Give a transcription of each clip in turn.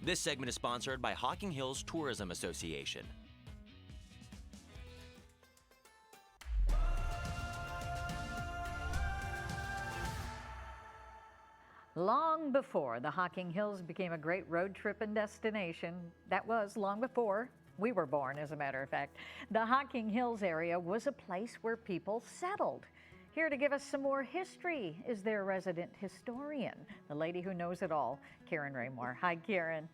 This segment is sponsored by Hocking Hills Tourism Association. Long before the Hocking Hills became a great road tripping destination, that was long before we were born, as a matter of fact, the Hocking Hills area was a place where people settled. Here to give us some more history is their resident historian, the lady who knows it all, Karen Raymore. Hi, Karen.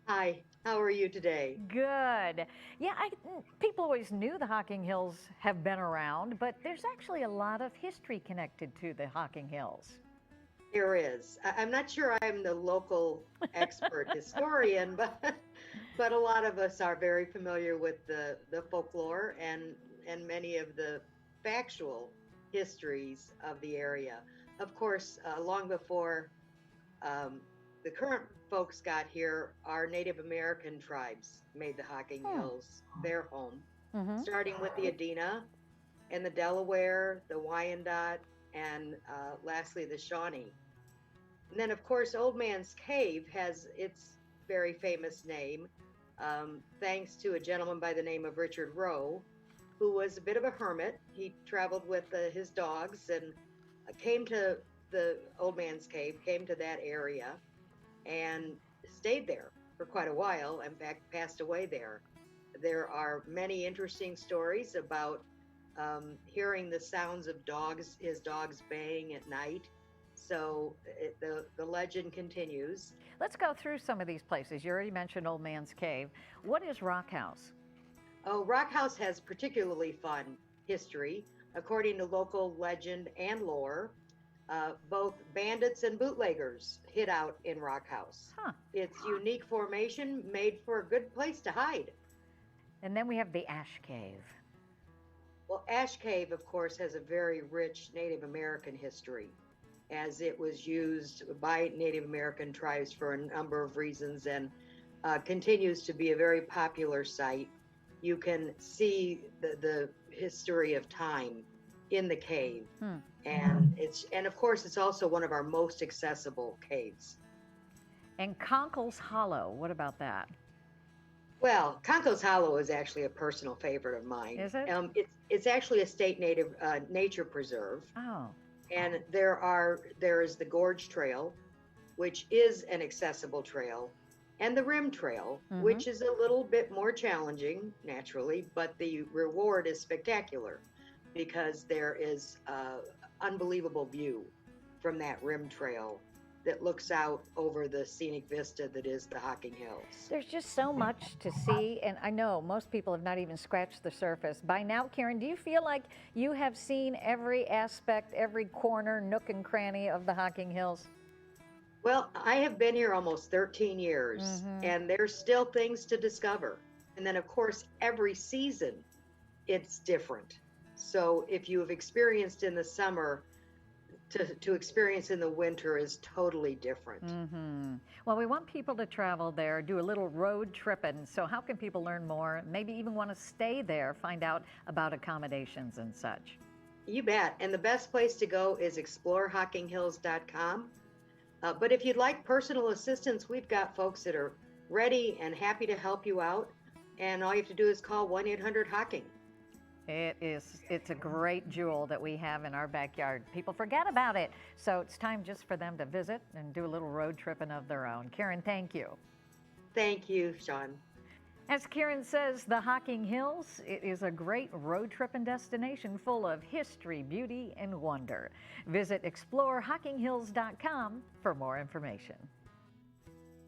Hi, how are you today? Good. Yeah, people always knew the Hocking Hills have been around, but there's actually a lot of history connected to the Hocking Hills. There is. I'm not sure I'm the local expert historian, but a lot of us are very familiar with the folklore and many of the factual histories of the area. Of course, long before the current folks got here, our Native American tribes made the Hocking Hills their home, starting with the Adena and the Delaware, the Wyandot, and lastly the Shawnee. And then, of course, Old Man's Cave has its very famous name, thanks to a gentleman by the name of Richard Rowe, who was a bit of a hermit. He traveled with his dogs and came to the Old Man's Cave, came to that area, and stayed there for quite a while. In fact, passed away there. There are many interesting stories about hearing the sounds of dogs, his dogs baying at night. So the legend continues. Let's go through some of these places. You already mentioned Old Man's Cave. What is Rock House? Oh, Rock House has particularly fun history. According to local legend and lore, both bandits and bootleggers hid out in Rock House. Its unique formation made for a good place to hide. And then we have the Ash Cave. Well, Ash Cave, of course, has a very rich Native American history, as it was used by Native American tribes for a number of reasons, and continues to be a very popular site. You can see the history of time in the cave, and of course it's also one of our most accessible caves. And Conkle's Hollow, what about that? Well, Conkle's Hollow is actually a personal favorite of mine. Is it? It's actually a state native nature preserve. Oh. And there is the Gorge Trail, which is an accessible trail, and the Rim Trail, which is a little bit more challenging, naturally, but the reward is spectacular because there is an unbelievable view from that Rim Trail that looks out over the scenic vista that is the Hocking Hills. There's just so much to see, and I know most people have not even scratched the surface. By now, Karen, do you feel like you have seen every aspect, every corner, nook and cranny of the Hocking Hills? Well, I have been here almost 13 years, and there's still things to discover. And then, of course, every season, it's different. So if you have experienced in the summer, to experience in the winter is totally different. Well, we want people to travel there, do a little road tripping. So how can people learn more, maybe even want to stay there, find out about accommodations and such? You bet. And the best place to go is exploreHockingHills.com. But if you'd like personal assistance, we've got folks that are ready and happy to help you out. And all you have to do is call 1-800-HOCKING. It's a great jewel that we have in our backyard. People forget about it, so it's time just for them to visit and do a little road tripping of their own. Karen, thank you. Thank you, Sean. As Karen says, the Hocking Hills, it is a great road tripping destination full of history, beauty, and wonder. Visit exploreHockingHills.com for more information.